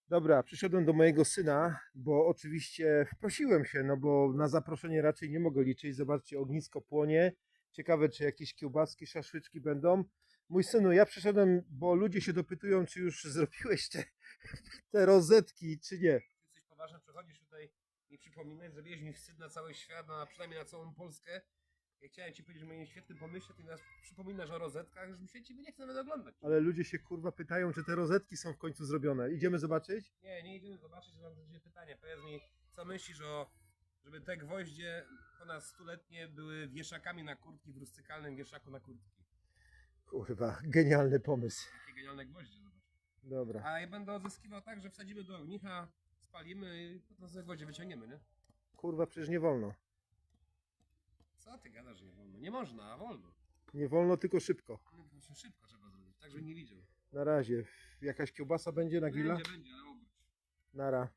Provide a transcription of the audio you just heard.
Dobra, przyszedłem do mojego syna, bo oczywiście wprosiłem się, no bo na zaproszenie raczej nie mogę liczyć. Zobaczcie, ognisko płonie. Ciekawe, czy jakieś kiełbaski, szaszłyczki będą. Mój synu, ja przyszedłem, bo ludzie się dopytują, czy już zrobiłeś te rozetki, czy nie. Jesteś poważny, przychodzisz tutaj mi przypominać, zrobiłeś mi wstyd na cały świat, a przynajmniej na całą Polskę. Ja chciałem ci powiedzieć o moim świetnym pomyśle, ty nas przypominasz o rozetkach, że mi się ciebie nie chce nawet oglądać. Ale ludzie się kurwa pytają, czy te rozetki są w końcu zrobione. Idziemy zobaczyć? Nie idziemy zobaczyć, że mam do ciebie pytanie. Powiedz mi, co myślisz o, żeby te gwoździe ponad stuletnie były wieszakami na kurtki, w rustykalnym wieszaku na kurtki. Kurwa, genialny pomysł. Takie genialne gwoździe, zobacz. Dobra. A ja będę odzyskiwał tak, że wsadzimy do ognicha, spalimy i potem te gwoździe wyciągniemy, nie? Kurwa, przecież nie wolno. Co ty gadasz, że nie wolno? Nie można, a wolno. Nie wolno, tylko szybko. No, to szybko trzeba zrobić, tak żeby nie widział. Na razie. Jakaś kiełbasa będzie na grilla? Będzie, ale obróć. Nara.